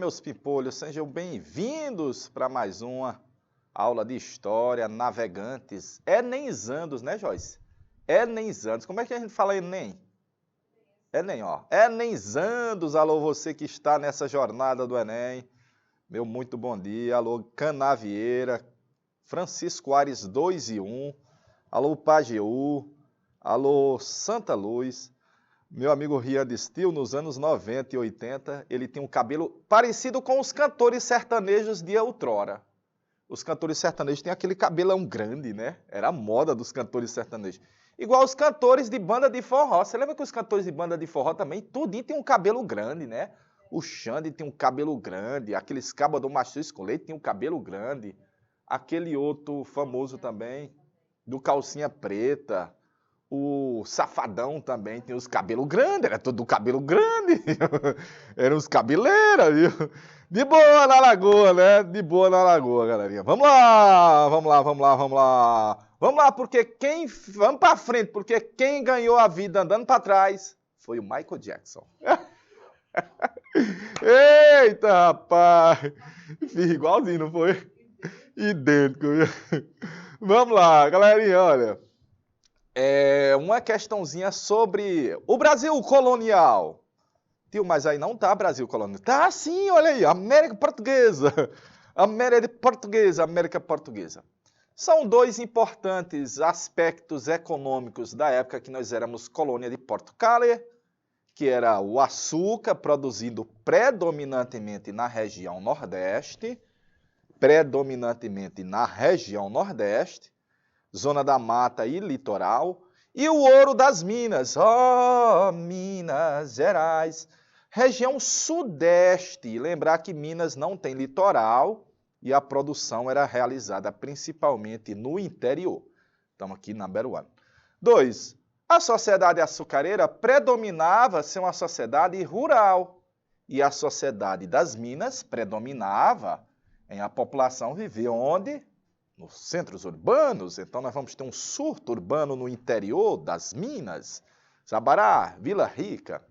meus pimpolhos, sejam bem-vindos para mais uma aula de História Navegantes. Enenzandos, né, Joyce? Enenzandos. Como é que a gente fala Enem? Enem, ó. Enenzandos, alô, você que está nessa jornada do Enem. Meu muito bom dia. Alô, Canavieira, Francisco Aires 2 e 1. Alô, Pajeú. Alô, Santa Luz. Meu amigo Rian Stil, nos anos 90 e 80, ele tinha um cabelo parecido com os cantores sertanejos de outrora. Os cantores sertanejos têm aquele cabelão grande, né? Era a moda dos cantores sertanejos. Igual os cantores de banda de forró. Você lembra que os cantores de banda de forró também, tudinho tem um cabelo grande, né? O Xande tem um cabelo grande, aqueles cabas do Mastruz com Leite tem um cabelo grande. Aquele outro famoso também, do Calcinha Preta. O Safadão também tem os cabelos grandes, era todo cabelo grande, eram os cabeleiras, viu? De boa na lagoa, né? De boa na lagoa, galerinha. Vamos lá, vamos lá, vamos lá, vamos lá. Vamos lá, vamos pra frente, porque quem ganhou a vida andando pra trás foi o Michael Jackson. Eita, rapaz! Fiz igualzinho, não foi? Idêntico, viu? Vamos lá, galerinha, olha. Uma questãozinha sobre o Brasil colonial. Tio, mas aí não tá Brasil colonial. Tá sim, olha aí, América Portuguesa. América Portuguesa. São dois importantes aspectos econômicos da época que nós éramos colônia de Portugal, que era o açúcar produzido predominantemente na região Nordeste, Zona da Mata e Litoral, e o ouro das Minas, Minas Gerais, região Sudeste. Lembrar que Minas não tem litoral e a produção era realizada principalmente no interior. Estamos aqui na number 1. 2. A sociedade açucareira predominava ser uma sociedade rural e a sociedade das Minas predominava em a população viver onde? Nos centros urbanos. Então nós vamos ter um surto urbano no interior das Minas, Sabará, Vila Rica.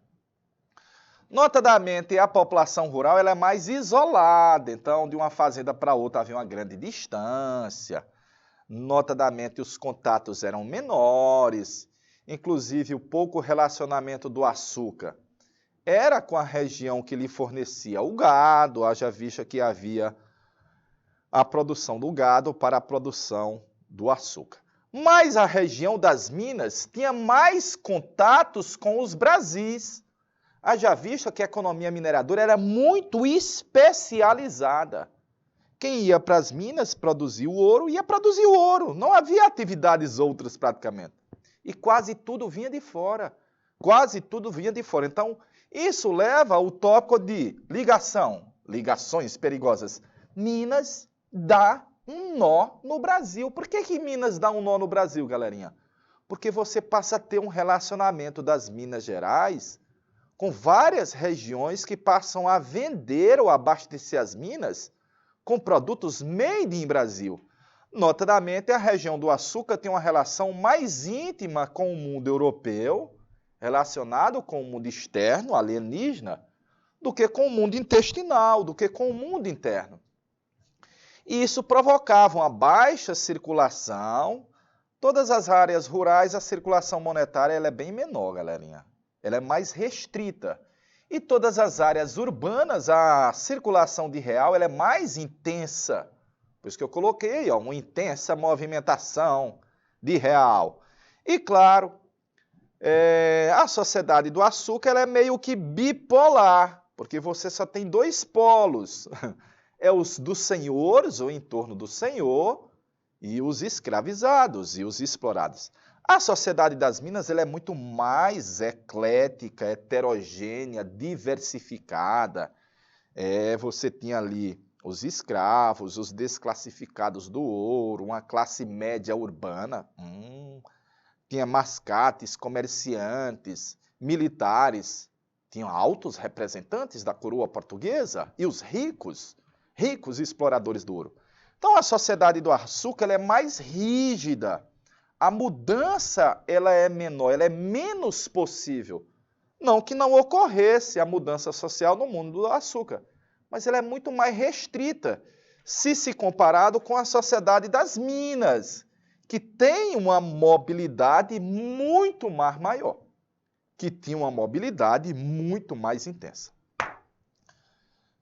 Notadamente, a população rural ela é mais isolada, então de uma fazenda para outra havia uma grande distância. Notadamente, os contatos eram menores, inclusive o pouco relacionamento do açúcar era com a região que lhe fornecia o gado, haja vista que havia a produção do gado para a produção do açúcar. Mas a região das Minas tinha mais contatos com os Brasis. Haja visto que a economia mineradora era muito especializada. Quem ia para as Minas produzir o ouro, ia produzir o ouro. Não havia atividades outras praticamente. E quase tudo vinha de fora. Então, isso leva ao tópico de ligações perigosas. Minas dá um nó no Brasil. Por que Minas dá um nó no Brasil, galerinha? Porque você passa a ter um relacionamento das Minas Gerais com várias regiões que passam a vender ou abastecer as minas com produtos made in Brasil. Notadamente, a região do açúcar tem uma relação mais íntima com o mundo europeu, relacionado com o mundo externo, alienígena, do que com o mundo intestinal, do que com o mundo interno. E isso provocava uma baixa circulação. Todas as áreas rurais, a circulação monetária ela é bem menor, galerinha. Ela é mais restrita. E todas as áreas urbanas, a circulação de real ela é mais intensa. Por isso que eu coloquei uma intensa movimentação de real. E claro, a sociedade do açúcar ela é meio que bipolar, porque você só tem dois polos. Os dos senhores, ou em torno do senhor, e os escravizados e os explorados. A sociedade das Minas ela é muito mais eclética, heterogênea, diversificada. Você tinha ali os escravos, os desclassificados do ouro, uma classe média urbana. Tinha mascates, comerciantes, militares. Tinha altos representantes da coroa portuguesa e os ricos exploradores do ouro. Então a sociedade do açúcar ela é mais rígida. A mudança ela é menor, ela é menos possível. Não que não ocorresse a mudança social no mundo do açúcar, mas ela é muito mais restrita se comparado com a sociedade das Minas, que tem uma mobilidade muito mais maior, que tinha uma mobilidade muito mais intensa.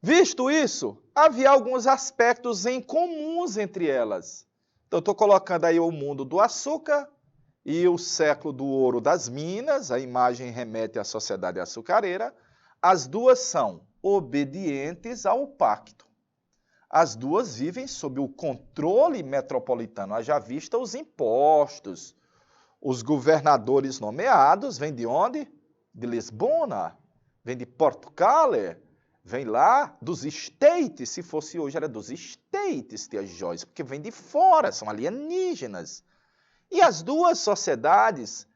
Visto isso, havia alguns aspectos em comuns entre elas. Então, estou colocando aí o mundo do açúcar e o século do ouro das Minas, a imagem remete à sociedade açucareira. As duas são obedientes ao pacto. As duas vivem sob o controle metropolitano, haja vista os impostos. Os governadores nomeados vêm de onde? De Lisbona, vêm de Portugal, vem lá dos States, se fosse hoje era dos States, tia Joyce, porque vem de fora, são alienígenas. E as duas sociedades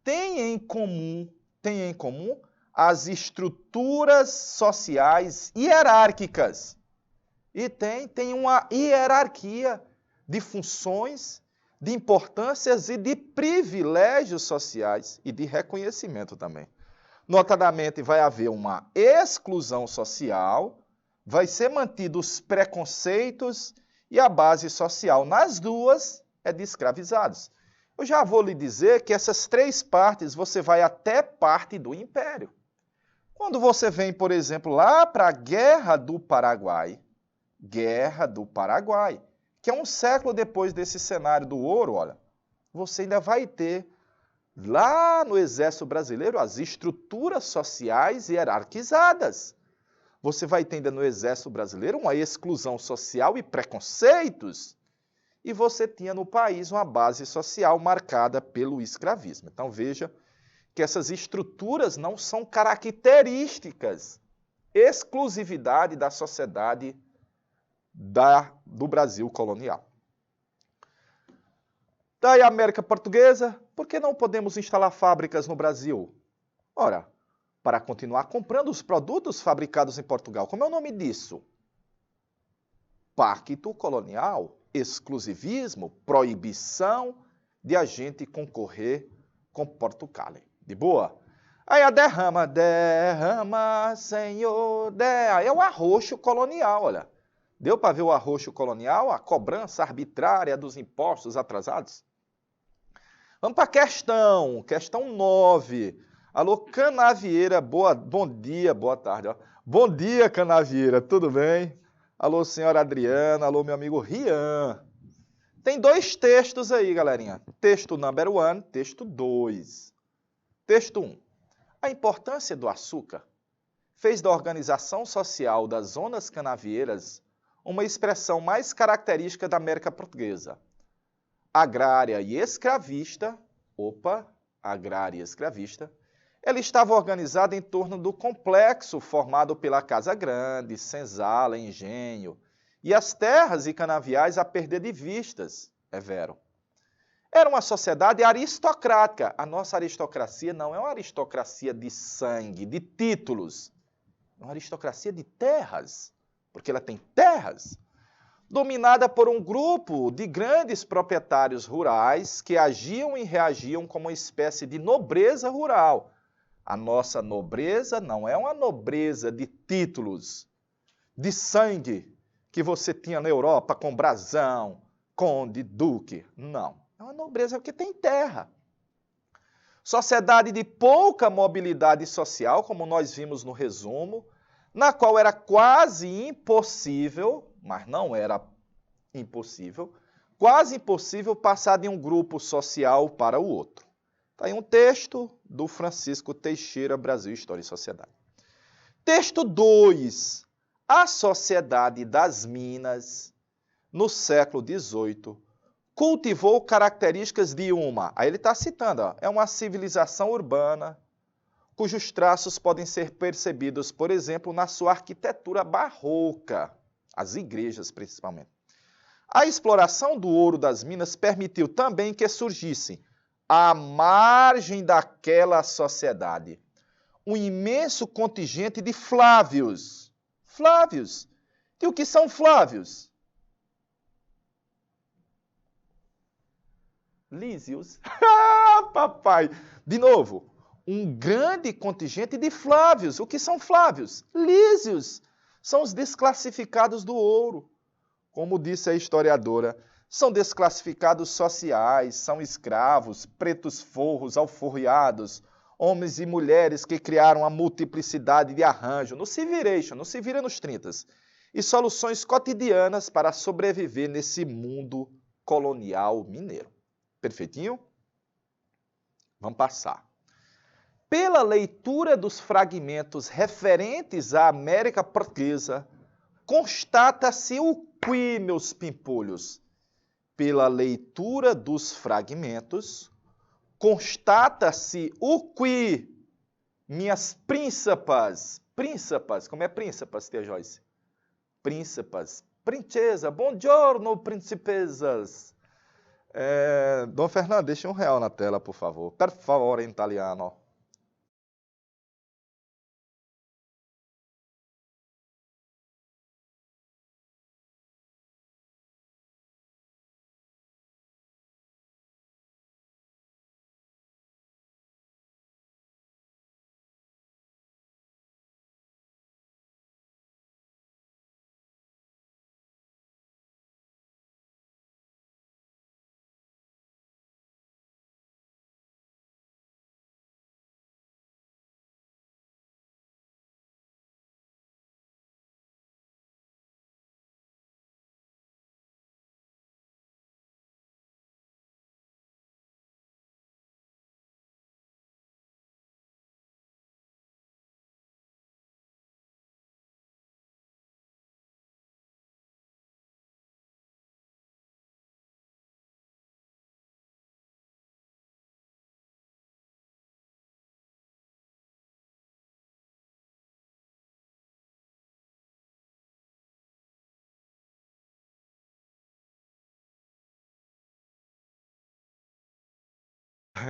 têm em comum as estruturas sociais hierárquicas. E tem uma hierarquia de funções, de importâncias e de privilégios sociais e de reconhecimento também. Notadamente, vai haver uma exclusão social, vai ser mantidos os preconceitos e a base social nas duas é de escravizados. Eu já vou lhe dizer que essas três partes você vai até parte do Império. Quando você vem, por exemplo, lá para a Guerra do Paraguai, que é um século depois desse cenário do ouro, olha, você ainda vai ter lá no Exército Brasileiro as estruturas sociais hierarquizadas. Você vai ter ainda no Exército Brasileiro uma exclusão social e preconceitos. E você tinha no país uma base social marcada pelo escravismo. Então veja que essas estruturas não são características, exclusividade da sociedade do Brasil colonial. Daí a América Portuguesa, por que não podemos instalar fábricas no Brasil? Ora, para continuar comprando os produtos fabricados em Portugal. Como é o nome disso? Pacto colonial, exclusivismo, proibição de a gente concorrer com Portugal. De boa? Aí a derrama, Senhor, é o arroxo colonial, olha. Deu para ver o arroxo colonial? A cobrança arbitrária dos impostos atrasados? Vamos para a questão 9. Alô, Canavieira, bom dia, boa tarde. Ó. Bom dia, Canavieira, tudo bem? Alô, senhora Adriana, alô, meu amigo Rian. Tem dois textos aí, galerinha. Texto number 1, texto 2. Texto 1. A importância do açúcar fez da organização social das zonas canavieiras uma expressão mais característica da América Portuguesa. Agrária e escravista, ela estava organizada em torno do complexo formado pela Casa Grande, senzala, engenho, e as terras e canaviais a perder de vistas, é vero. Era uma sociedade aristocrática. A nossa aristocracia não é uma aristocracia de sangue, de títulos, é uma aristocracia de terras, porque ela tem terras, dominada por um grupo de grandes proprietários rurais que agiam e reagiam como uma espécie de nobreza rural. A nossa nobreza não é uma nobreza de títulos, de sangue, que você tinha na Europa com brasão, conde, duque. Não, é uma nobreza que tem terra. Sociedade de pouca mobilidade social, como nós vimos no resumo, na qual era quase impossível, mas não era impossível, quase impossível passar de um grupo social para o outro. Está aí um texto do Francisco Teixeira, Brasil, História e Sociedade. Texto 2. A sociedade das Minas, no século XVIII, cultivou características de uma, aí ele está citando, ó, é uma civilização urbana, cujos traços podem ser percebidos, por exemplo, na sua arquitetura barroca, as igrejas principalmente. A exploração do ouro das minas permitiu também que surgisse, à margem daquela sociedade, um imenso contingente de Flávios. Flávios. E o que são Flávios? Lísios. Papai! De novo, um grande contingente de Flávios. O que são Flávios? Lísios. São os desclassificados do ouro. Como disse a historiadora, são desclassificados sociais, são escravos, pretos forros, alforriados, homens e mulheres que criaram a multiplicidade de arranjo no Civiration, no Se Vira nos 30, e soluções cotidianas para sobreviver nesse mundo colonial mineiro. Perfeitinho? Vamos passar. Pela leitura dos fragmentos referentes à América Portuguesa, constata-se o que, meus pimpolhos? Pela leitura dos fragmentos, constata-se o que, minhas príncipas? Príncipas, como é príncipas, tia Joyce? Príncipas, princesa, buongiorno, principesas. Dom Fernando, deixa R$1 na tela, por favor. Per favore, em italiano.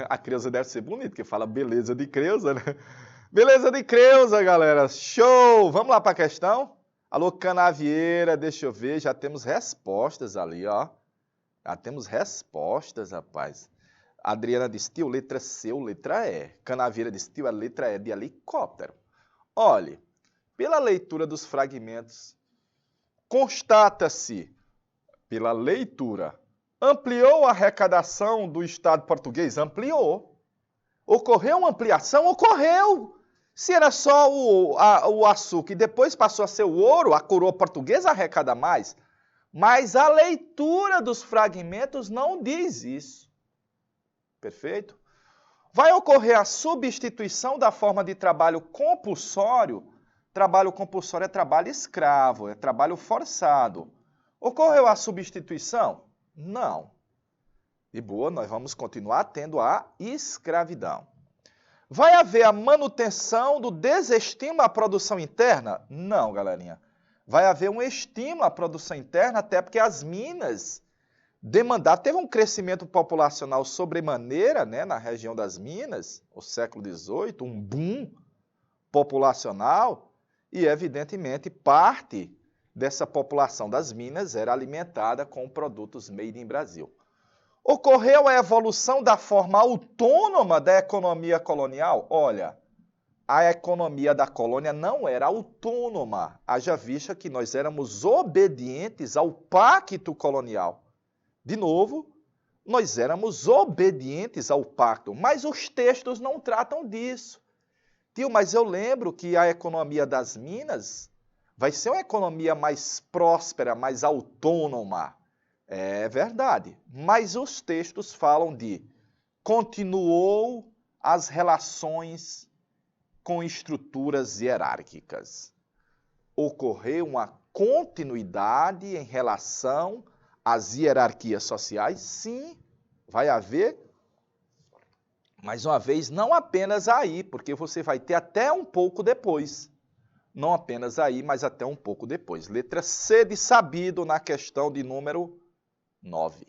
A Creuza deve ser bonita, que fala beleza de Creuza, né? Beleza de Creuza, galera. Show! Vamos lá para a questão? Alô, Canavieira, deixa eu ver. Já temos respostas ali, ó. Já temos respostas, rapaz. Adriana de Stil, letra C ou letra E. Canavieira de Stil, a letra E de helicóptero. Olhe, pela leitura dos fragmentos, constata-se, pela leitura, ampliou a arrecadação do Estado português? Ampliou. Ocorreu uma ampliação? Ocorreu. Se era só o açúcar e depois passou a ser o ouro, a coroa portuguesa arrecada mais. Mas a leitura dos fragmentos não diz isso. Perfeito? Vai ocorrer a substituição da forma de trabalho compulsório. Trabalho compulsório é trabalho escravo, é trabalho forçado. Ocorreu a substituição? Não. De boa, nós vamos continuar tendo a escravidão. Vai haver a manutenção do desestímulo à produção interna? Não, galerinha. Vai haver um estímulo à produção interna, até porque as minas demandaram. Teve um crescimento populacional sobremaneira, né, na região das minas, no século XVIII, um boom populacional, e evidentemente parte dessa população das minas era alimentada com produtos made in Brasil. Ocorreu a evolução da forma autônoma da economia colonial? Olha, a economia da colônia não era autônoma, haja vista que nós éramos obedientes ao pacto colonial. De novo, nós éramos obedientes ao pacto, mas os textos não tratam disso. Tio, mas eu lembro que a economia das minas vai ser uma economia mais próspera, mais autônoma. É verdade, mas os textos falam de continuou as relações com estruturas hierárquicas. Ocorreu uma continuidade em relação às hierarquias sociais? Sim, vai haver. Mais uma vez, não apenas aí, porque você vai ter até um pouco depois. Não apenas aí, mas até um pouco depois. Letra C de sabido na questão de número 9.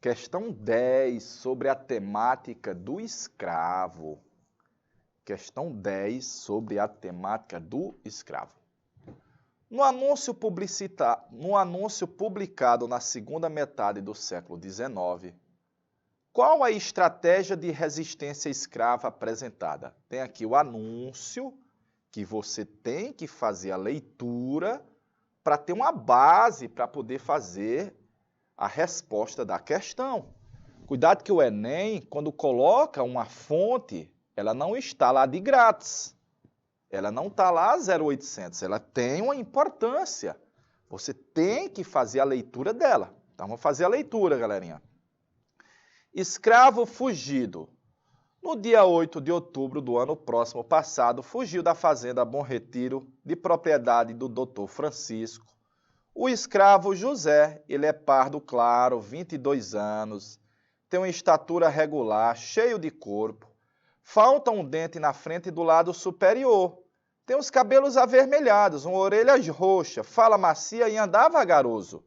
Questão 10, sobre a temática do escravo. Questão 10, sobre a temática do escravo. No anúncio publicado na segunda metade do século XIX, qual a estratégia de resistência escrava apresentada? Tem aqui o anúncio, que você tem que fazer a leitura para ter uma base para poder fazer a resposta da questão. Cuidado que o Enem, quando coloca uma fonte, ela não está lá de grátis. Ela não está lá 0800, ela tem uma importância. Você tem que fazer a leitura dela. Então, vamos fazer a leitura, galerinha. Escravo fugido. No dia 8 de outubro do ano próximo passado, fugiu da fazenda Bom Retiro, de propriedade do Dr. Francisco. O escravo José, ele é pardo claro, 22 anos, tem uma estatura regular, cheio de corpo, falta um dente na frente do lado superior, tem os cabelos avermelhados, uma orelha roxa, fala macia e andar vagaroso.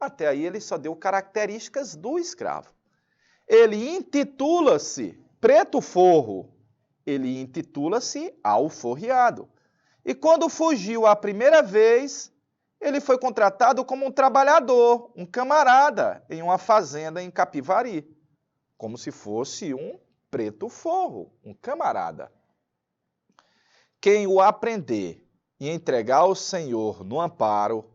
Até aí ele só deu características do escravo. Ele intitula-se Preto Forro, ele intitula-se Alforriado. E quando fugiu a primeira vez, ele foi contratado como um trabalhador, um camarada, em uma fazenda em Capivari, como se fosse um preto forro, um camarada. Quem o aprender e entregar ao Senhor no amparo,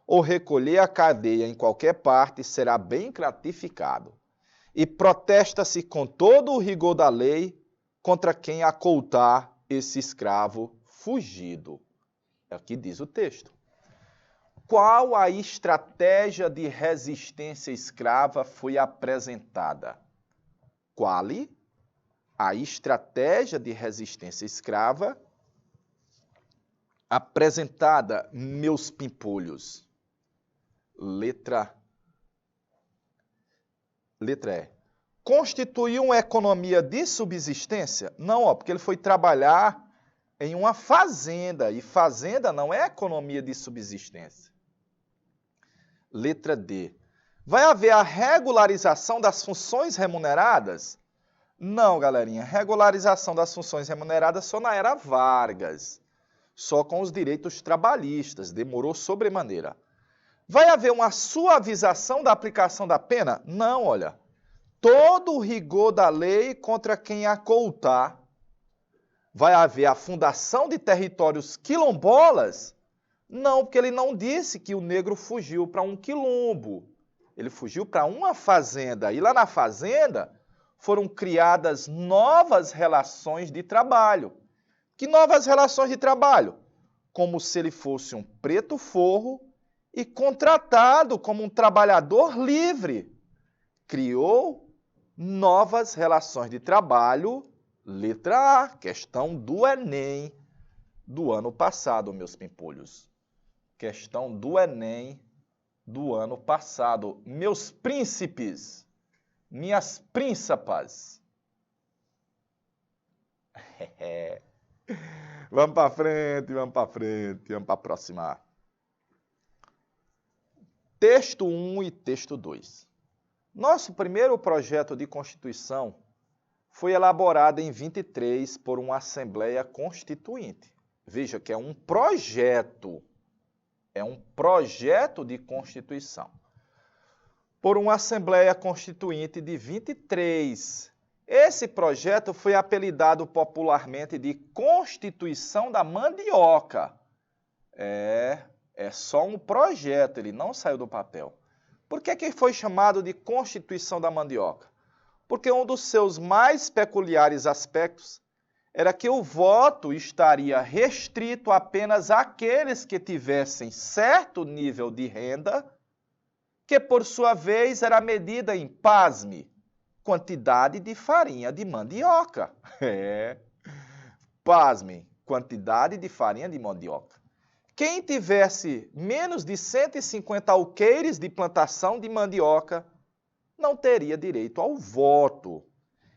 ou recolher a cadeia em qualquer parte, será bem gratificado. E protesta-se com todo o rigor da lei contra quem acoutar esse escravo fugido. É o que diz o texto. Qual a estratégia de resistência escrava foi apresentada? Qual a estratégia de resistência escrava apresentada, meus pimpolhos? Letra E. Constituiu uma economia de subsistência? Não, porque ele foi trabalhar em uma fazenda, e fazenda não é economia de subsistência. Letra D. Vai haver a regularização das funções remuneradas? Não, galerinha. Regularização das funções remuneradas só na era Vargas. Só com os direitos trabalhistas. Demorou sobremaneira. Vai haver uma suavização da aplicação da pena? Não, olha. Todo o rigor da lei contra quem acoutar. Vai haver a fundação de territórios quilombolas? Não, porque ele não disse que o negro fugiu para um quilombo. Ele fugiu para uma fazenda. E lá na fazenda foram criadas novas relações de trabalho. Que novas relações de trabalho? Como se ele fosse um preto forro e contratado como um trabalhador livre. Criou novas relações de trabalho. Letra A, questão do Enem do ano passado, meus pimpolhos. Questão do Enem do ano passado. Meus príncipes, minhas príncipas. Vamos para frente, vamos para a próxima. Texto 1 e texto 2. Nosso primeiro projeto de Constituição foi elaborado em 23 por uma Assembleia Constituinte. Veja que é um projeto de Constituição. Por uma Assembleia Constituinte de 23. Esse projeto foi apelidado popularmente de Constituição da Mandioca. É só um projeto, ele não saiu do papel. Por que foi chamado de Constituição da Mandioca? Porque um dos seus mais peculiares aspectos era que o voto estaria restrito apenas àqueles que tivessem certo nível de renda, que por sua vez era medida em, pasme, quantidade de farinha de mandioca. Pasmem, quantidade de farinha de mandioca. Quem tivesse menos de 150 alqueires de plantação de mandioca não teria direito ao voto.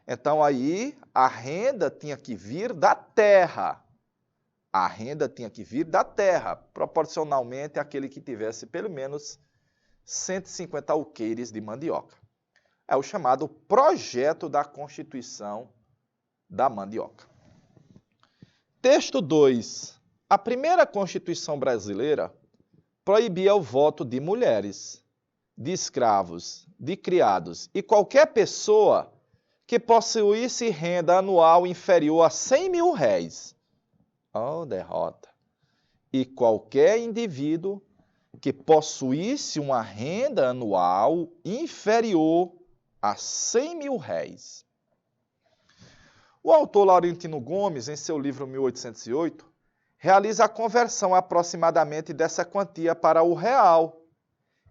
Então aí a renda tinha que vir da terra. A renda tinha que vir da terra, proporcionalmente àquele que tivesse pelo menos 150 alqueires de mandioca. É o chamado projeto da Constituição da Mandioca. Texto 2. A primeira Constituição brasileira proibia o voto de mulheres, de escravos, de criados e qualquer pessoa que possuísse renda anual inferior a 100 mil réis. Oh, derrota! E qualquer indivíduo que possuísse uma renda anual inferior a 100 mil réis. O autor Laurentino Gomes, em seu livro 1808, realiza a conversão aproximadamente dessa quantia para o real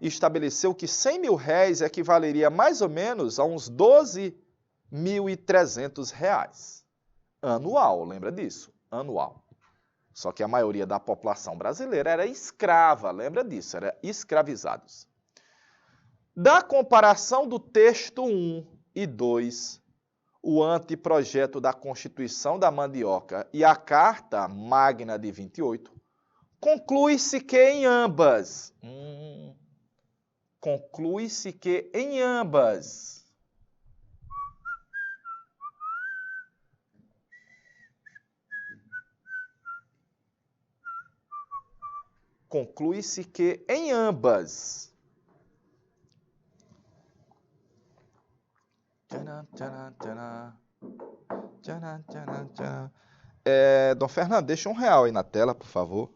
e estabeleceu que 100 mil réis equivaleria mais ou menos a uns 12.300 reais. Anual, lembra disso? Anual. Só que a maioria da população brasileira era escrava, lembra disso? Era escravizados. Da comparação do texto 1 e 2, o anteprojeto da Constituição da Mandioca e a Carta Magna de 28, conclui-se que em ambas... Conclui-se que em ambas... Conclui-se que em ambas... Dom Fernando, deixa R$1 aí na tela, por favor.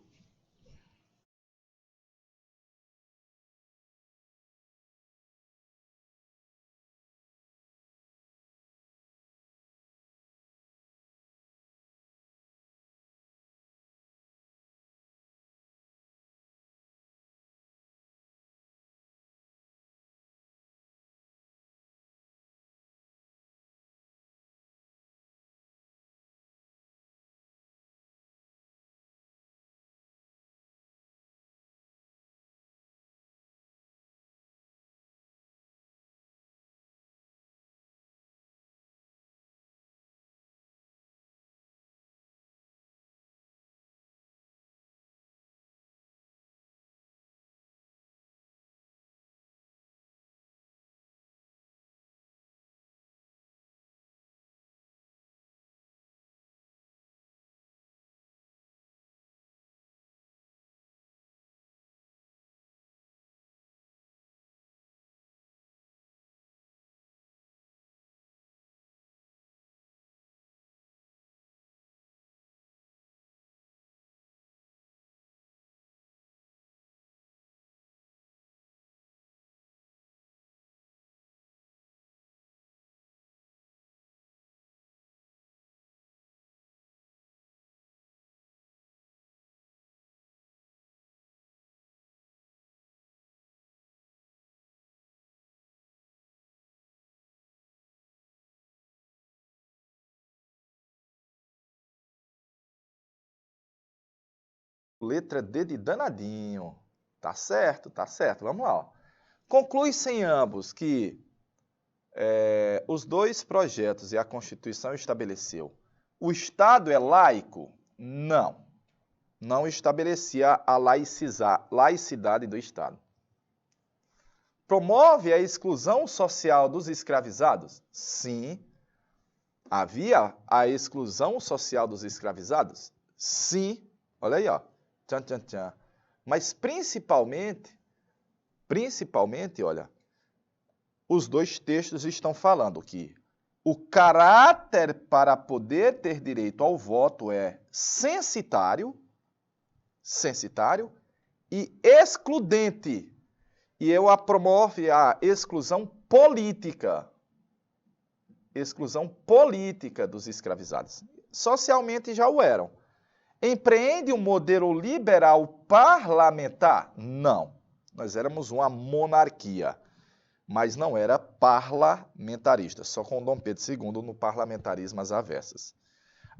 Letra D de danadinho. Tá certo, tá certo. Vamos lá. Ó. Conclui-se em ambos que os dois projetos e a Constituição estabeleceu. O Estado é laico? Não. Não estabelecia a laicidade do Estado. Promove a exclusão social dos escravizados? Sim. Havia a exclusão social dos escravizados? Sim. Olha aí, ó. Tchan, tchan, tchan. Mas principalmente, olha, os dois textos estão falando que o caráter para poder ter direito ao voto é censitário e excludente. E eu promove a exclusão política dos escravizados. Socialmente já o eram. Empreende um modelo liberal parlamentar? Não. Nós éramos uma monarquia, mas não era parlamentarista, só com Dom Pedro II no parlamentarismo às avessas.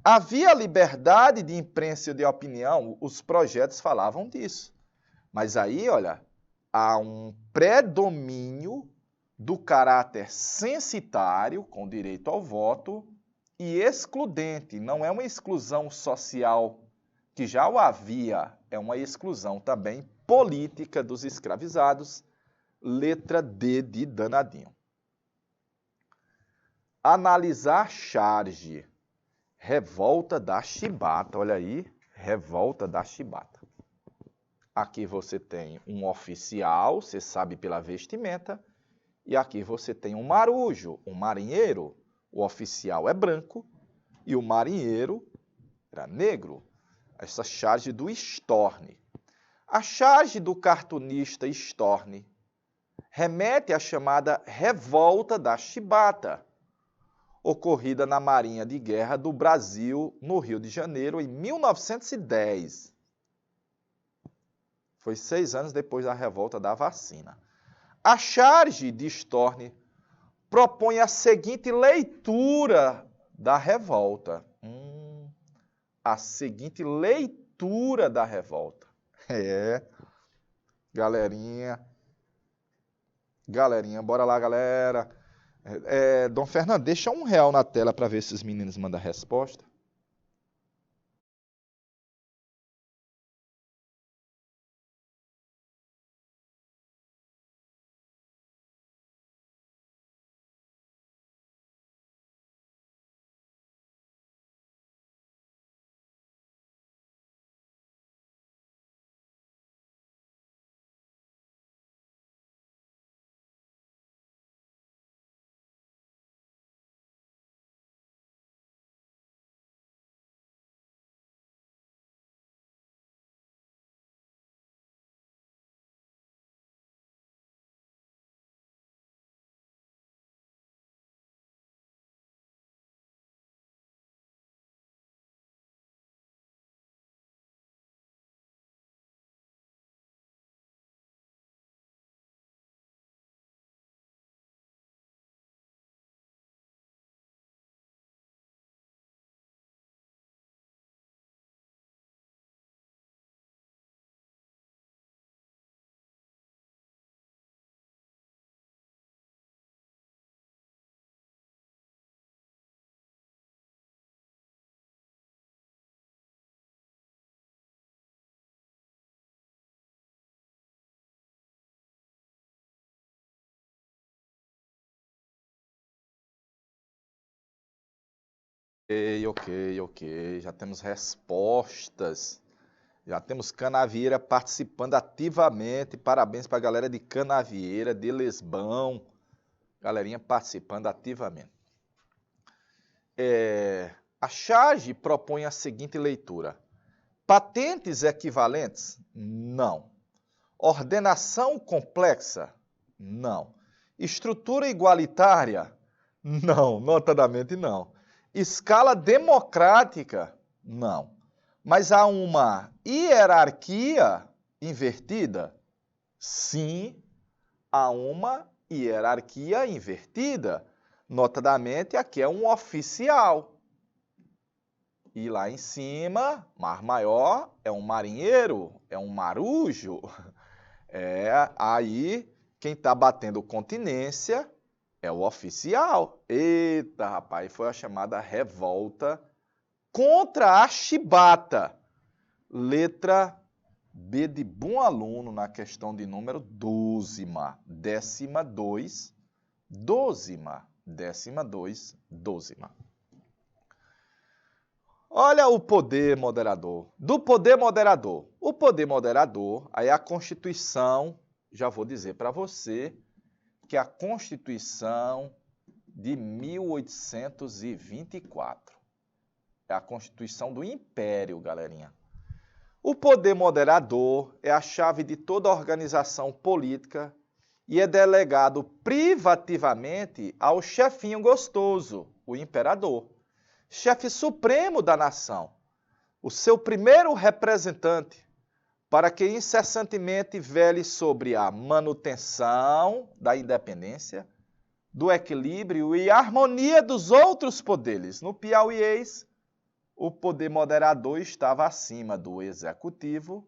Havia liberdade de imprensa e de opinião, os projetos falavam disso. Mas aí, olha, há um predomínio do caráter censitário, com direito ao voto, e excludente. Não é uma exclusão social que já o havia, é uma exclusão também política dos escravizados, letra D de danadinho. Analisar charge, revolta da chibata, olha aí, Revolta da Chibata. Aqui você tem um oficial, você sabe pela vestimenta, e aqui você tem um marujo, um marinheiro. O oficial é branco e o marinheiro era negro. Essa charge do Storni. A charge do cartunista Storni remete à chamada Revolta da Chibata, ocorrida na Marinha de Guerra do Brasil, no Rio de Janeiro, em 1910. Foi 6 anos depois da Revolta da Vacina. A charge de Storni propõe a seguinte leitura da revolta. A seguinte leitura da revolta. Galerinha, bora lá, galera. Dom Fernando, deixa R$1 na tela para ver se os meninos mandam a resposta. Ok. Já temos respostas. Já temos Canavieira participando ativamente. Parabéns para a galera de Canavieira, de Lesbão. Galerinha participando ativamente. A charge propõe a seguinte leitura. Patentes equivalentes? Não. Ordenação complexa? Não. Estrutura igualitária? Não, notadamente não. Escala democrática? Não. Mas há uma hierarquia invertida? Sim, há uma hierarquia invertida. Notadamente, aqui é um oficial. E lá em cima, Mar Maior, é um marinheiro, é um marujo. Aí, quem está batendo continência é o oficial. Eita, rapaz, foi a chamada revolta contra a chibata. Letra B de bom aluno na questão de número 12, 12. Olha o poder moderador. Do poder moderador. O poder moderador, aí a Constituição, já vou dizer para você, que é a Constituição de 1824. É a Constituição do Império, galerinha. O poder moderador é a chave de toda organização política e é delegado privativamente ao chefinho gostoso, o imperador, chefe supremo da nação, o seu primeiro representante, para que incessantemente vele sobre a manutenção da independência, do equilíbrio e harmonia dos outros poderes. No piauiês, o poder moderador estava acima do executivo,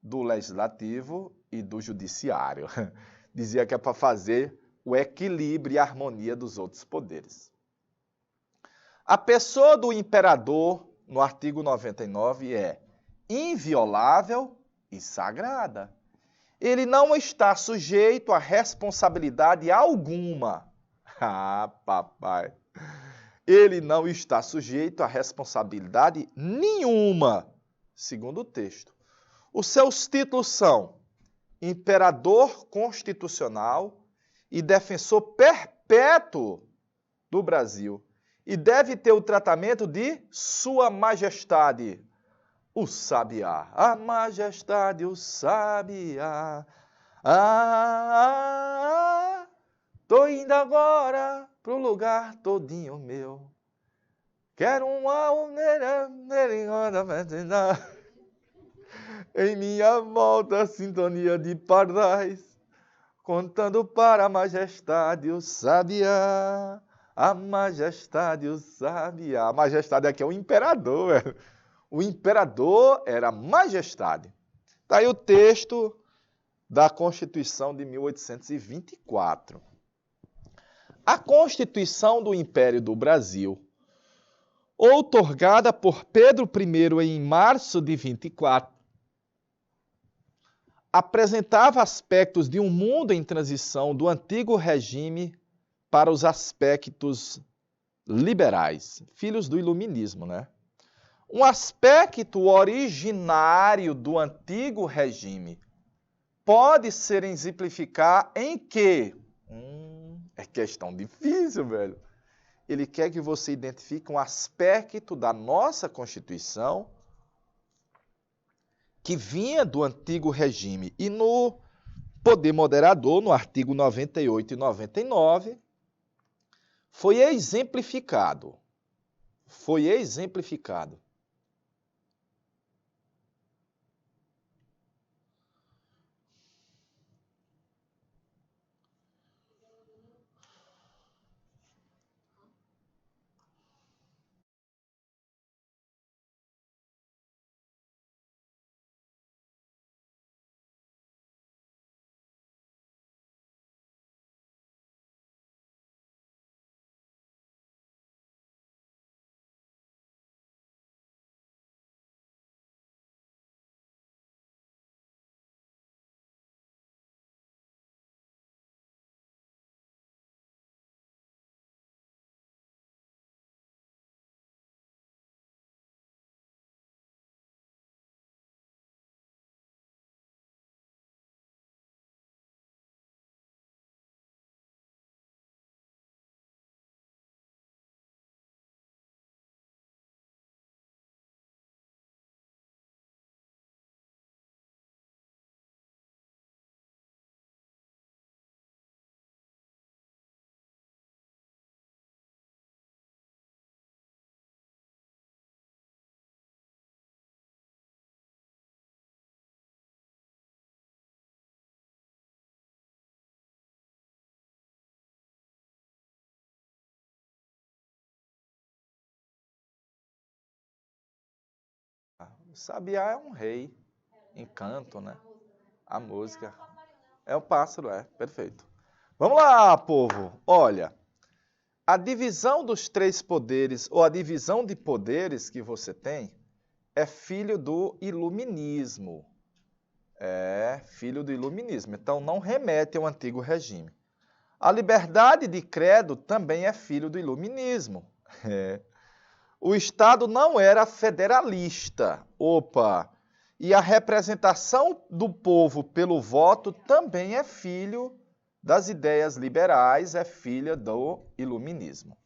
do legislativo e do judiciário. Dizia que é para fazer o equilíbrio e a harmonia dos outros poderes. A pessoa do imperador, no artigo 99, é inviolável e sagrada. Ele não está sujeito a responsabilidade alguma. Ah, papai! Ele não está sujeito a responsabilidade nenhuma, segundo o texto. Os seus títulos são Imperador Constitucional e Defensor Perpétuo do Brasil. E deve ter o tratamento de Sua Majestade, o Sabiá. A Majestade, o Sabiá. Tô indo agora pro lugar todinho meu. Quero uma em minha volta, sintonia de pardais, contando para a Majestade o Sabiá. A Majestade o Sabiá. A Majestade aqui é o imperador, velho. O imperador era Majestade. Está aí o texto da Constituição de 1824. A Constituição do Império do Brasil, outorgada por Pedro I em março de 24, apresentava aspectos de um mundo em transição do antigo regime para os aspectos liberais, filhos do iluminismo, né? Um aspecto originário do antigo regime pode ser exemplificar em quê? É questão difícil, velho. Ele quer que você identifique um aspecto da nossa Constituição que vinha do antigo regime. E no Poder Moderador, no artigo 98 e 99, foi exemplificado. O Sabiá é um rei, encanto, né? A música. É o pássaro, perfeito. Vamos lá, povo. Olha, a divisão dos três poderes, ou a divisão de poderes que você tem, é filho do iluminismo. É filho do iluminismo. Então, não remete ao antigo regime. A liberdade de credo também é filho do iluminismo. O Estado não era federalista. E a representação do povo pelo voto também é filho das ideias liberais, é filha do iluminismo.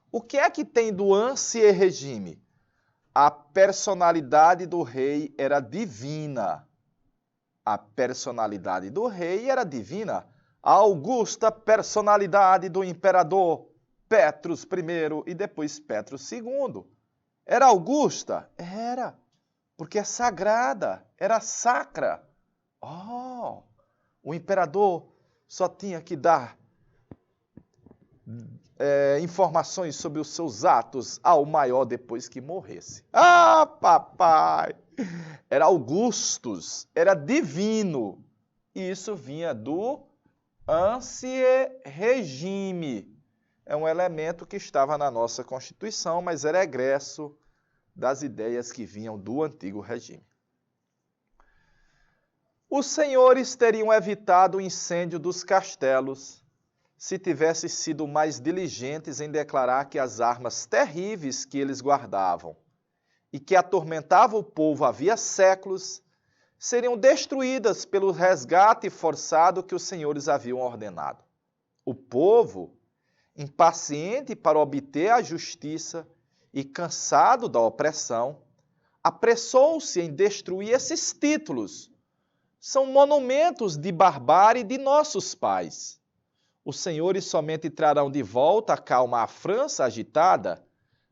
O que é que tem do ancien regime? A personalidade do rei era divina. A personalidade do rei era divina. A augusta personalidade do imperador Petrus I e depois Petrus II. Era augusta? Era. Porque é sagrada, era sacra. O imperador só tinha que dar informações sobre os seus atos ao maior depois que morresse. Papai! Era Augustus, era divino. E isso vinha do ancien regime. É um elemento que estava na nossa Constituição, mas era egresso das ideias que vinham do antigo regime. Os senhores teriam evitado o incêndio dos castelos se tivessem sido mais diligentes em declarar que as armas terríveis que eles guardavam e que atormentava o povo havia séculos, seriam destruídas pelo resgate forçado que os senhores haviam ordenado. O povo, impaciente para obter a justiça e cansado da opressão, apressou-se em destruir esses títulos. São monumentos de barbárie de nossos pais. Os senhores somente trarão de volta a calma à França agitada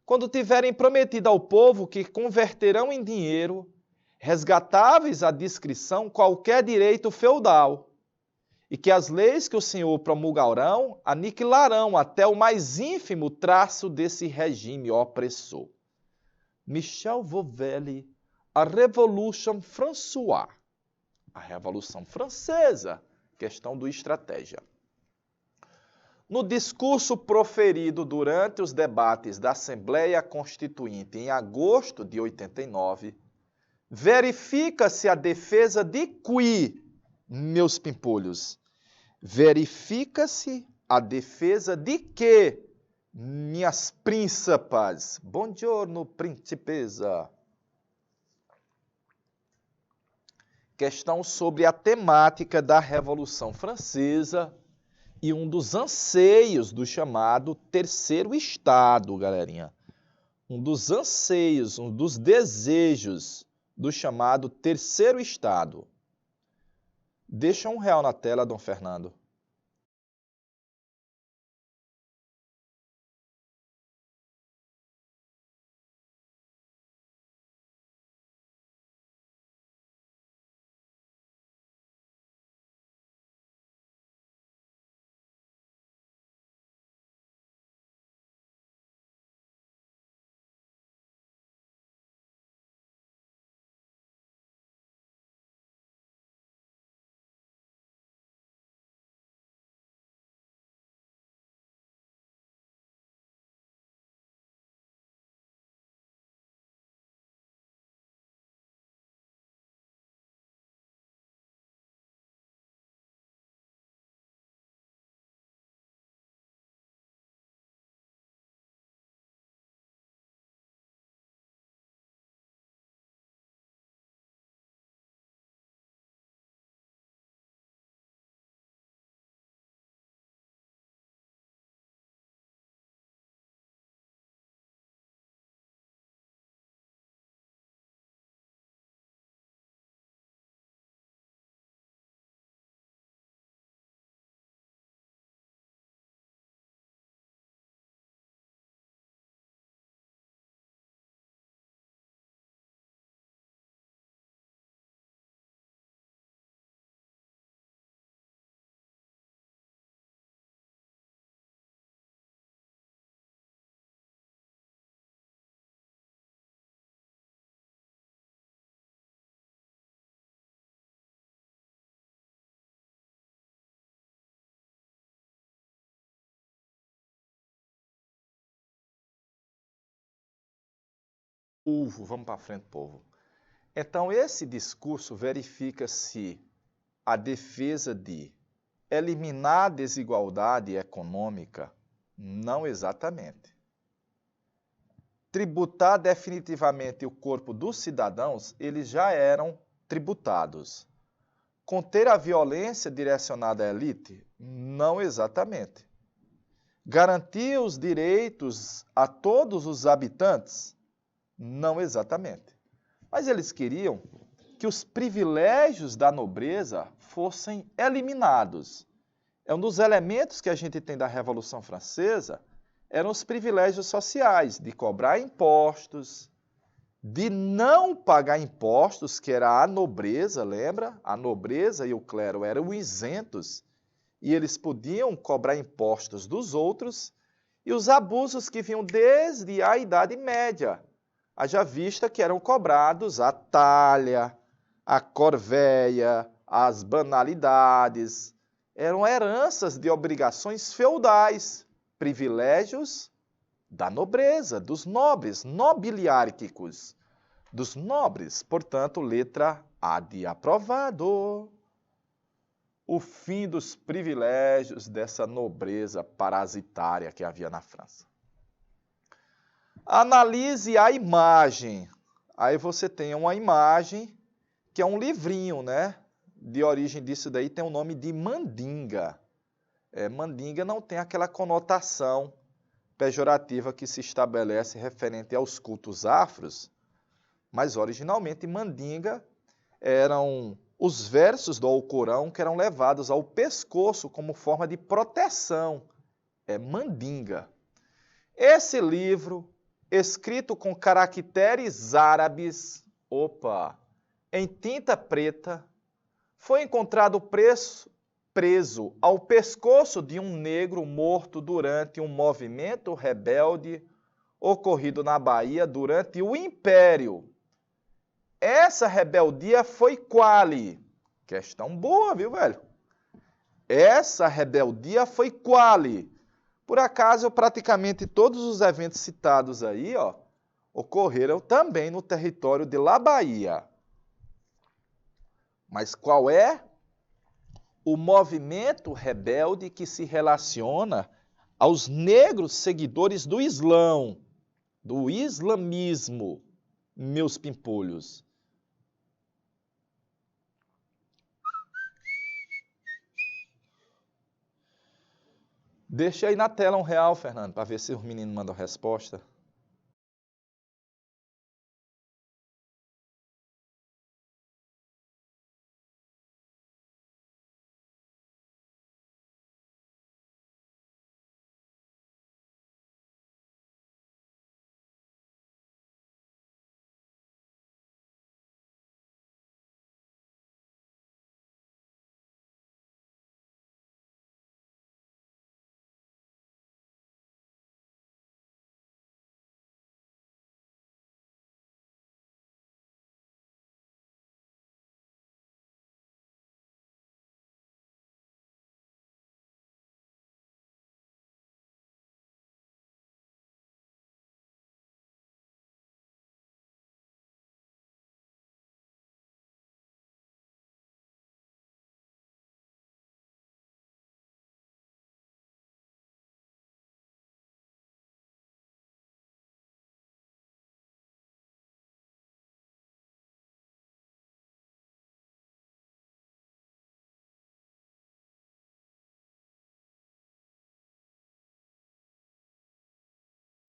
quando tiverem prometido ao povo que converterão em dinheiro, resgatáveis à discrição, qualquer direito feudal, e que as leis que o Senhor promulgarão aniquilarão até o mais ínfimo traço desse regime opressor. Michel Vauvelli, A Révolution Françoise, a Revolução Francesa, questão do estratégia. No discurso proferido durante os debates da Assembleia Constituinte em agosto de 89, verifica-se a defesa de qui, meus pimpolhos? Verifica-se a defesa de que, minhas príncipas? Buongiorno, principesa. Questão sobre a temática da Revolução Francesa e um dos anseios do chamado Terceiro Estado, galerinha. Um dos anseios, um dos desejos do chamado Terceiro Estado. Deixa R$1 na tela, Dom Fernando. Vamos para frente, povo. Então, esse discurso verifica-se a defesa de eliminar a desigualdade econômica? Não exatamente. Tributar definitivamente o corpo dos cidadãos, eles já eram tributados. Conter a violência direcionada à elite? Não exatamente. Garantir os direitos a todos os habitantes? Não exatamente. Mas eles queriam que os privilégios da nobreza fossem eliminados. É um dos elementos que a gente tem da Revolução Francesa, eram os privilégios sociais, de cobrar impostos, de não pagar impostos, que era a nobreza, lembra? A nobreza e o clero eram isentos, e eles podiam cobrar impostos dos outros, e os abusos que vinham desde a Idade Média, haja vista que eram cobrados a talha, a corvéia, as banalidades. Eram heranças de obrigações feudais, privilégios da nobreza, dos nobres, nobiliárquicos, dos nobres. Portanto, letra A de aprovado. O fim dos privilégios dessa nobreza parasitária que havia na França. Analise a imagem. Aí você tem uma imagem que é um livrinho, né? De origem disso daí tem o nome de mandinga. Mandinga não tem aquela conotação pejorativa que se estabelece referente aos cultos afros, mas originalmente mandinga eram os versos do Alcorão que eram levados ao pescoço como forma de proteção. Mandinga. Esse livro, escrito com caracteres árabes, em tinta preta, foi encontrado preso ao pescoço de um negro morto durante um movimento rebelde ocorrido na Bahia durante o Império. Essa rebeldia foi qual? Questão boa, viu, velho? Essa rebeldia foi qual? Por acaso, praticamente todos os eventos citados aí, ocorreram também no território de La Bahia. Mas qual é o movimento rebelde que se relaciona aos negros seguidores do Islã, do islamismo, meus pimpolhos? Deixa aí na tela um real, Fernando, para ver se os meninos mandam resposta.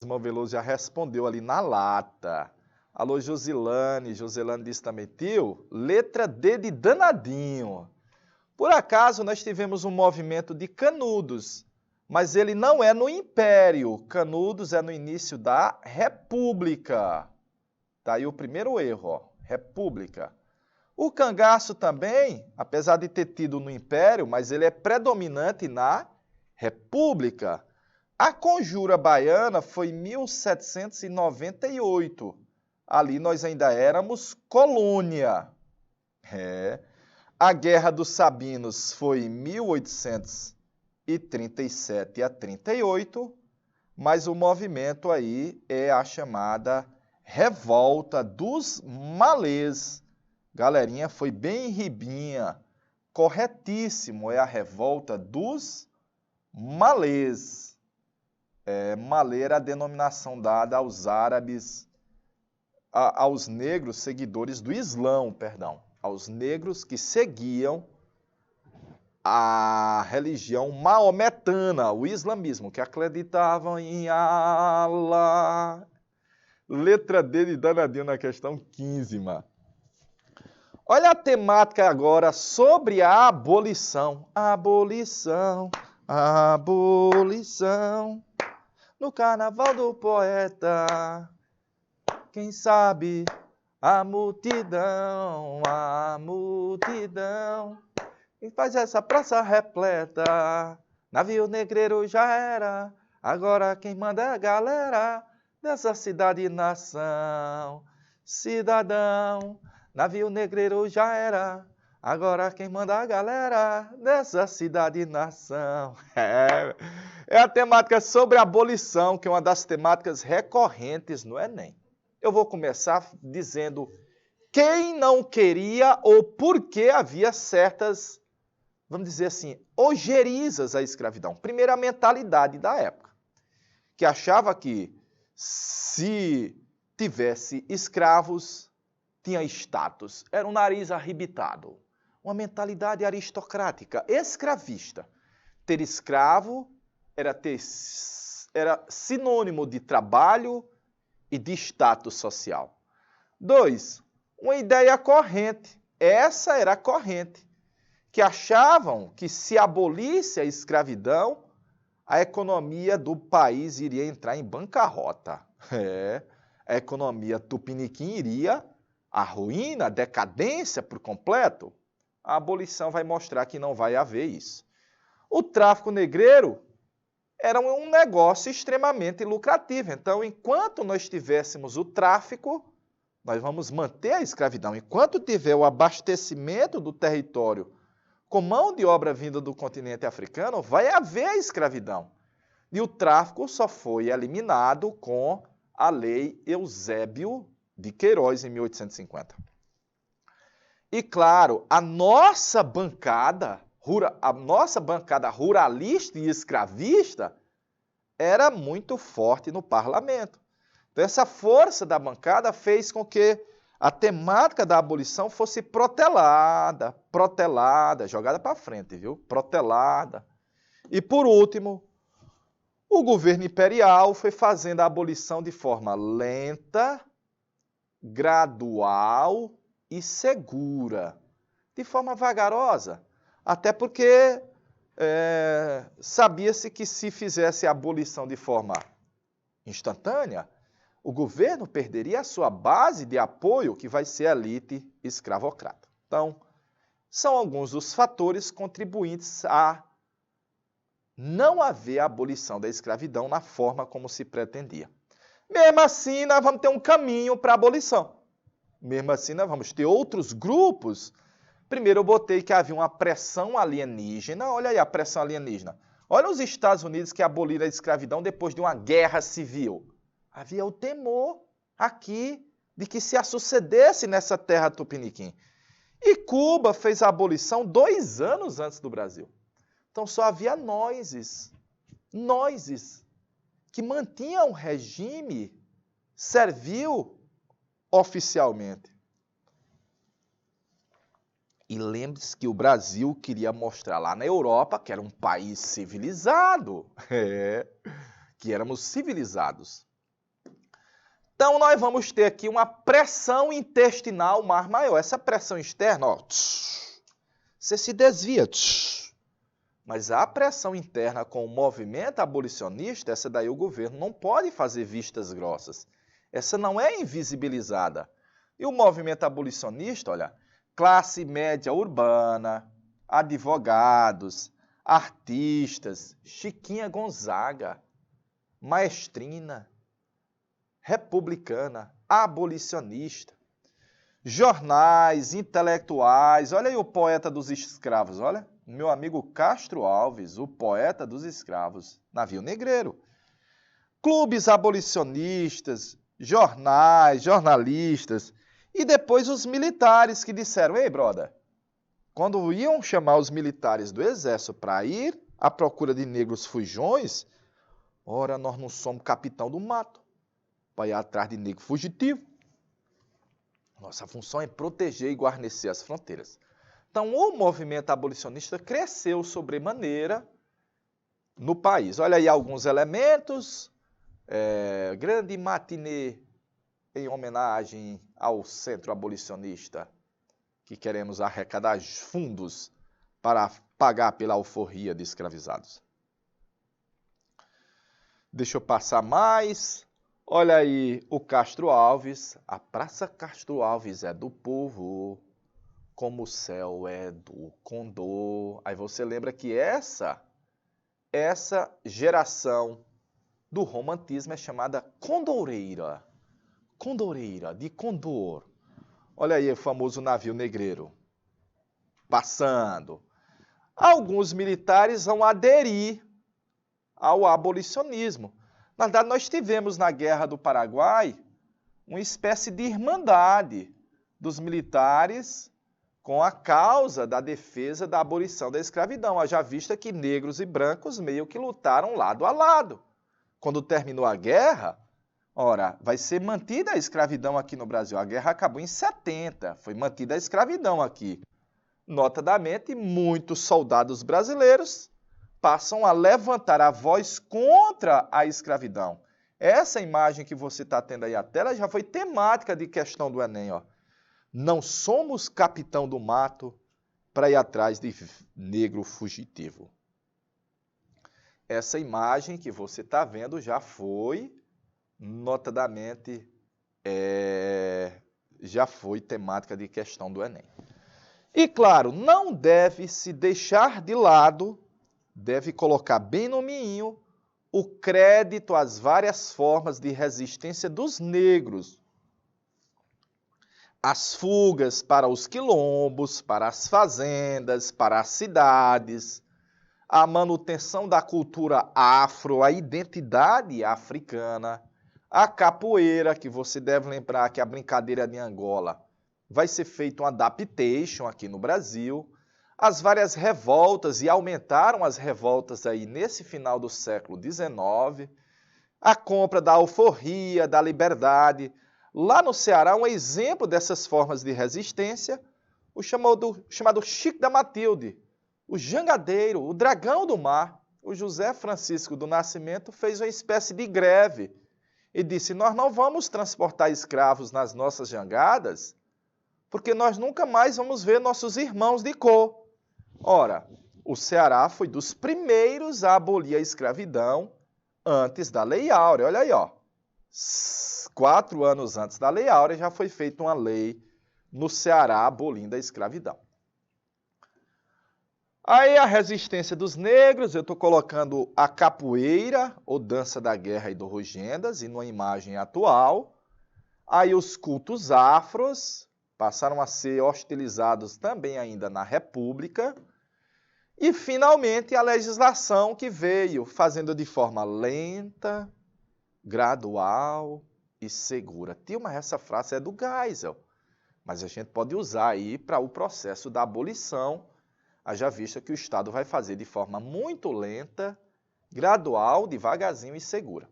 Ismael Veloso já respondeu ali na lata. Alô, Josilane. Josilane disse também, tio, letra D de danadinho. Por acaso, nós tivemos um movimento de Canudos, mas ele não é no Império. Canudos é no início da República. Tá aí o primeiro erro, República. O cangaço também, apesar de ter tido no Império, mas ele é predominante na República. A conjura baiana foi em 1798. Ali nós ainda éramos colônia. A Guerra dos Sabinos foi em 1837 a 38, mas o movimento aí é a chamada Revolta dos Malês. Galerinha, foi bem ribinha. Corretíssimo, é a Revolta dos Malês. Malê era a denominação dada aos árabes, aos negros seguidores do Islã, aos negros que seguiam a religião maometana, o islamismo, que acreditavam em Allah. Letra D de danadinho na questão 15, mano. Olha a temática agora sobre a abolição. Abolição, abolição. No carnaval do poeta, quem sabe a multidão, quem faz essa praça repleta, navio negreiro já era, agora quem manda é a galera dessa cidade e nação. Cidadão, navio negreiro já era, agora quem manda a galera dessa cidade e nação. É a temática sobre a abolição, que é uma das temáticas recorrentes no Enem. Eu vou começar dizendo quem não queria ou por que havia certas, vamos dizer assim, ogerizas à escravidão. Primeiro, a mentalidade da época, que achava que se tivesse escravos, tinha status, era um nariz arrebitado, uma mentalidade aristocrática, escravista. Ter escravo era sinônimo de trabalho e de status social. 2. Uma ideia corrente, essa era a corrente, que achavam que se abolisse a escravidão, a economia do país iria entrar em bancarrota. A economia tupiniquim iria à ruína, à decadência por completo. A abolição vai mostrar que não vai haver isso. O tráfico negreiro era um negócio extremamente lucrativo. Então, enquanto nós tivéssemos o tráfico, nós vamos manter a escravidão. Enquanto tiver o abastecimento do território com mão de obra vinda do continente africano, vai haver a escravidão. E o tráfico só foi eliminado com a Lei Eusébio de Queiroz, em 1850. E, claro, a nossa bancada ruralista e escravista era muito forte no parlamento. Então, essa força da bancada fez com que a temática da abolição fosse protelada, jogada para frente, viu? Protelada. E, por último, o governo imperial foi fazendo a abolição de forma lenta, gradual e segura, de forma vagarosa. Até porque sabia-se que se fizesse a abolição de forma instantânea, o governo perderia a sua base de apoio, que vai ser a elite escravocrata. Então, são alguns dos fatores contribuintes a não haver a abolição da escravidão na forma como se pretendia. Mesmo assim, nós vamos ter um caminho para a abolição. Mesmo assim, nós vamos ter outros grupos. Primeiro eu botei que havia uma pressão alienígena. Olha aí a pressão alienígena. Olha os Estados Unidos que aboliram a escravidão depois de uma guerra civil. Havia o temor aqui de que se a sucedesse nessa terra tupiniquim. E Cuba fez a abolição 2 anos antes do Brasil. Então só havia nozes que mantinham o regime servil oficialmente. E lembre-se que o Brasil queria mostrar lá na Europa que era um país civilizado. Que éramos civilizados. Então, nós vamos ter aqui uma pressão intestinal mar maior. Essa pressão externa, ó, você se desvia. Mas a pressão interna com o movimento abolicionista, essa daí o governo não pode fazer vistas grossas. Essa não é invisibilizada. E o movimento abolicionista, olha, classe média urbana, advogados, artistas, Chiquinha Gonzaga, maestrina, republicana, abolicionista, jornais, intelectuais, olha aí o poeta dos escravos, olha, meu amigo Castro Alves, o poeta dos escravos, navio negreiro. Clubes abolicionistas, jornais, jornalistas, e depois os militares que disseram, ei, brother, quando iam chamar os militares do exército para ir à procura de negros fujões, ora, nós não somos capitão do mato, para ir atrás de negro fugitivo. Nossa função é proteger e guarnecer as fronteiras. Então, o movimento abolicionista cresceu sobremaneira no país. Olha aí alguns elementos. Grande matinê em homenagem ao centro abolicionista, que queremos arrecadar fundos para pagar pela alforria de escravizados. Deixa eu passar mais. Olha aí o Castro Alves. A Praça Castro Alves é do povo, como o céu é do condor. Aí você lembra que essa geração do romantismo é chamada condoreira. Condoreira, de condor. Olha aí o famoso navio negreiro. Passando. Alguns militares vão aderir ao abolicionismo. Na verdade, nós tivemos na Guerra do Paraguai uma espécie de irmandade dos militares com a causa da defesa da abolição da escravidão. Haja vista que negros e brancos meio que lutaram lado a lado. Quando terminou a guerra, Ora, vai ser mantida a escravidão aqui no Brasil. A guerra acabou em 70, foi mantida a escravidão aqui. Notadamente, muitos soldados brasileiros passam a levantar a voz contra a escravidão. Essa imagem que você está tendo aí à tela já foi temática de questão do Enem. Ó. Não somos capitão do mato para ir atrás de negro fugitivo. Essa imagem que você está vendo já foi, notadamente, já foi temática de questão do Enem. E, claro, não deve se deixar de lado, deve colocar bem no miinho, o crédito às várias formas de resistência dos negros. As fugas para os quilombos, para as fazendas, para as cidades, a manutenção da cultura afro, a identidade africana, a capoeira, que você deve lembrar que a brincadeira de Angola vai ser feito um adaptation aqui no Brasil, as várias revoltas, e aumentaram as revoltas aí nesse final do século XIX, a compra da alforria, da liberdade. Lá no Ceará, um exemplo dessas formas de resistência, o chamado Chico da Matilde, o jangadeiro, o dragão do mar, o José Francisco do Nascimento fez uma espécie de greve e disse: nós não vamos transportar escravos nas nossas jangadas, porque nós nunca mais vamos ver nossos irmãos de cor. Ora, o Ceará foi dos primeiros a abolir a escravidão antes da Lei Áurea. Olha aí, ó. 4 anos antes da Lei Áurea já foi feita uma lei no Ceará abolindo a escravidão. Aí a resistência dos negros, eu estou colocando a capoeira, ou dança da guerra e do Rugendas, e numa imagem atual. Aí os cultos afros passaram a ser hostilizados também ainda na República. E, finalmente, a legislação que veio fazendo de forma lenta, gradual e segura. Tilma, essa frase é do Geisel, mas a gente pode usar aí para o processo da abolição, haja vista que o Estado vai fazer de forma muito lenta, gradual, devagarzinho e segura.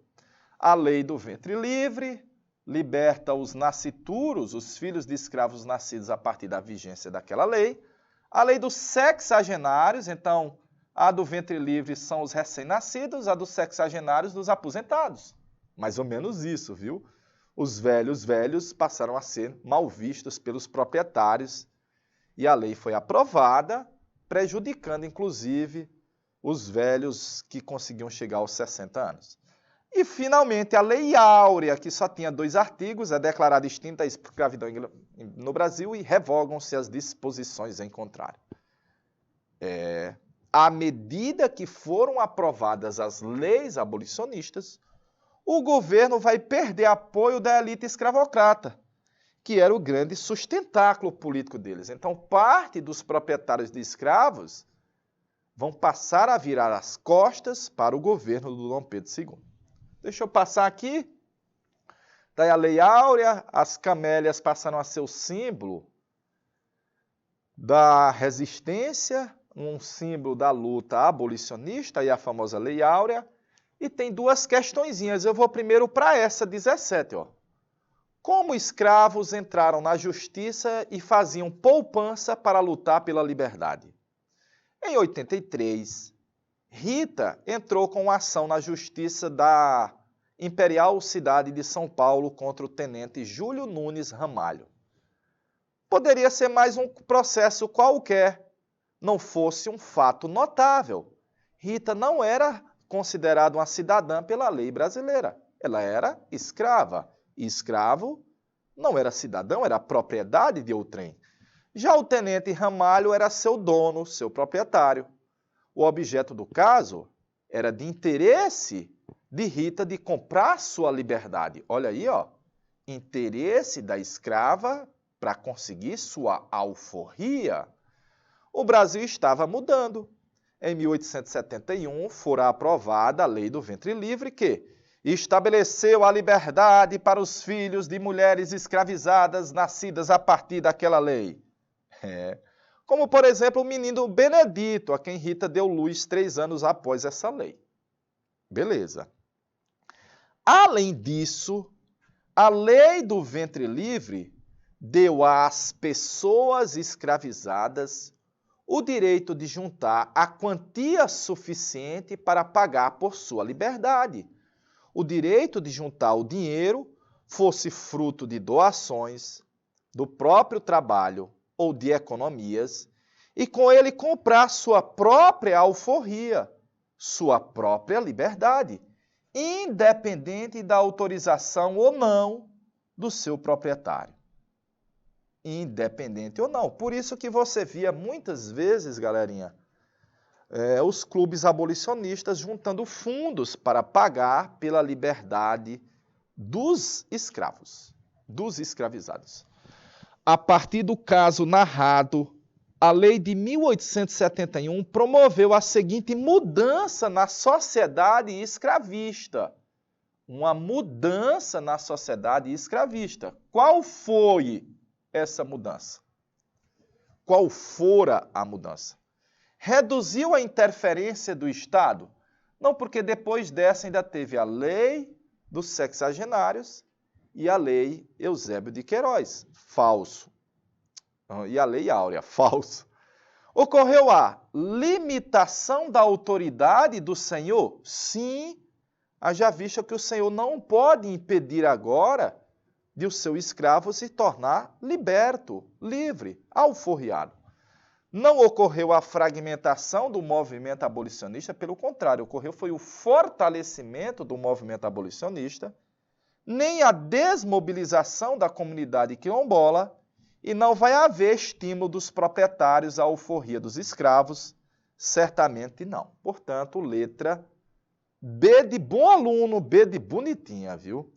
A lei do ventre livre liberta os nascituros, os filhos de escravos nascidos a partir da vigência daquela lei. A lei dos sexagenários, então, a do ventre livre são os recém-nascidos, a dos sexagenários dos aposentados. Mais ou menos isso, viu? Os velhos passaram a ser mal vistos pelos proprietários e a lei foi aprovada, prejudicando, inclusive, os velhos que conseguiam chegar aos 60 anos. E, finalmente, a Lei Áurea, que só tinha 2 artigos, é declarada extinta a escravidão no Brasil e revogam-se as disposições em contrário. À medida que foram aprovadas as leis abolicionistas, o governo vai perder apoio da elite escravocrata, que era o grande sustentáculo político deles. Então, parte dos proprietários de escravos vão passar a virar as costas para o governo do Dom Pedro II. Deixa eu passar aqui. Daí a Lei Áurea, as camélias passaram a ser o símbolo da resistência, um símbolo da luta abolicionista, e a famosa Lei Áurea. E tem 2 questõezinhas. Eu vou primeiro para essa 17. Ó. Como escravos entraram na justiça e faziam poupança para lutar pela liberdade? Em 83, Rita entrou com uma ação na justiça da Imperial Cidade de São Paulo contra o tenente Júlio Nunes Ramalho. Poderia ser mais um processo qualquer, não fosse um fato notável. Rita não era considerada uma cidadã pela lei brasileira. Ela era escrava. E escravo não era cidadão, era propriedade de outrem. Já o tenente Ramalho era seu dono, seu proprietário. O objeto do caso era de interesse de Rita de comprar sua liberdade. Olha aí, ó. Interesse da escrava para conseguir sua alforria. O Brasil estava mudando. Em 1871, fora aprovada a Lei do Ventre Livre, que estabeleceu a liberdade para os filhos de mulheres escravizadas nascidas a partir daquela lei. Como, por exemplo, o menino Benedito, a quem Rita deu luz 3 anos após essa lei. Beleza. Além disso, A lei do ventre livre deu às pessoas escravizadas o direito de juntar a quantia suficiente para pagar por sua liberdade. O direito de juntar o dinheiro, fosse fruto de doações, do próprio trabalho ou de economias, e com ele comprar sua própria alforria, sua própria liberdade, independente da autorização ou não do seu proprietário. Independente ou não. Por isso que você via muitas vezes, galerinha, os clubes abolicionistas juntando fundos para pagar pela liberdade dos escravos, dos escravizados. A partir do caso narrado, a lei de 1871 promoveu a seguinte mudança na sociedade escravista. Uma mudança na sociedade escravista. Qual foi essa mudança? Qual fora a mudança? Reduziu a interferência do Estado? Não, porque depois dessa ainda teve a lei dos sexagenários e a lei Eusébio de Queiroz, falso. E a lei Áurea, falso. Ocorreu a limitação da autoridade do Senhor? Sim, haja vista que o Senhor não pode impedir agora de o seu escravo se tornar liberto, livre, alforriado. Não ocorreu a fragmentação do movimento abolicionista, pelo contrário, ocorreu foi o fortalecimento do movimento abolicionista, nem a desmobilização da comunidade quilombola, e não vai haver estímulo dos proprietários à alforria dos escravos, certamente não. Portanto, letra B de bom aluno, B de bonitinha, viu?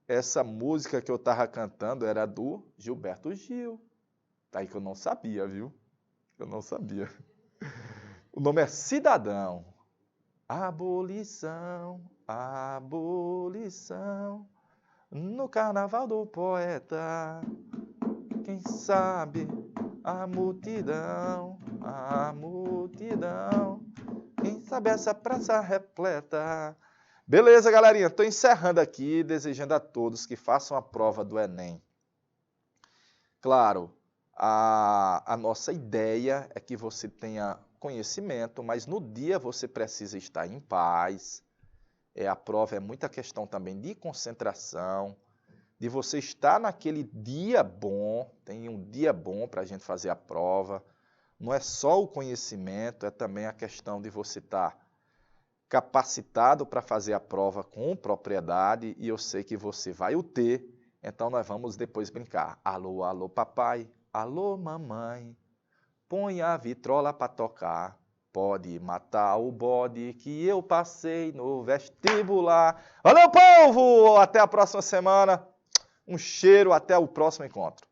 Essa música que eu estava cantando era do Gilberto Gil. Tá aí que eu não sabia, viu? Eu não sabia. O nome é Cidadão. Abolição, abolição, no carnaval do poeta, quem sabe a multidão, quem sabe essa praça repleta. Beleza, galerinha? Estou encerrando aqui, desejando a todos que façam a prova do Enem. Claro, a nossa ideia é que você tenha conhecimento, mas no dia você precisa estar em paz. A prova é muita questão também de concentração, de você estar naquele dia bom, tem um dia bom para a gente fazer a prova. Não é só o conhecimento, é também a questão de você estar capacitado para fazer a prova com propriedade, e eu sei que você vai o ter, então nós vamos depois brincar. Alô, alô, papai, alô, mamãe, põe a vitrola para tocar, pode matar o bode que eu passei no vestibular. Valeu, povo! Até a próxima semana, um cheiro, até o próximo encontro.